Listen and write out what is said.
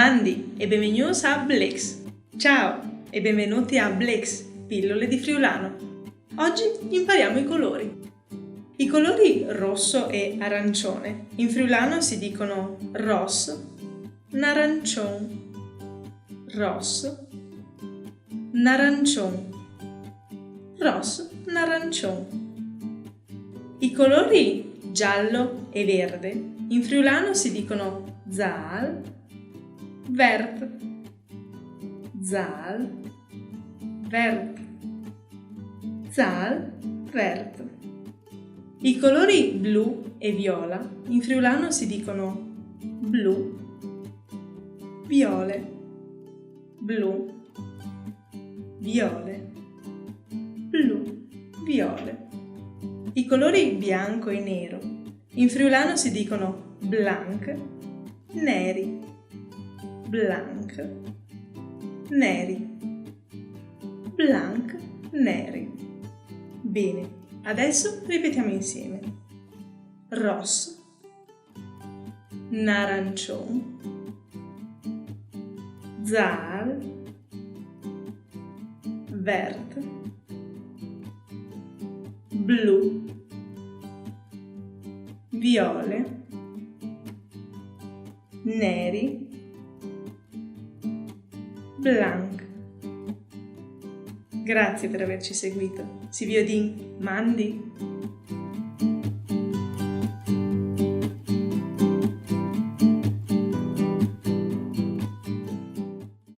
Mandi e benvenuti a Blex. Ciao e benvenuti a Blex, pillole di friulano. Oggi impariamo i colori. I colori rosso e arancione in friulano si dicono rosso, narancion, rosso, narancion, rosso, narancion. I colori giallo e verde in friulano si dicono zaal, vert, zaal, vert, zaal, vert. I colori blu e viola in friulano si dicono blu, viole, blu, viole, blu, viole. I colori bianco e nero in friulano si dicono blanc, neri, blanc, neri, blanc, neri. Bene, adesso ripetiamo insieme. Rosso, narancione, zaal, vert, blu, viole, neri, blanc. Grazie per averci seguito. Si vede in Mandi.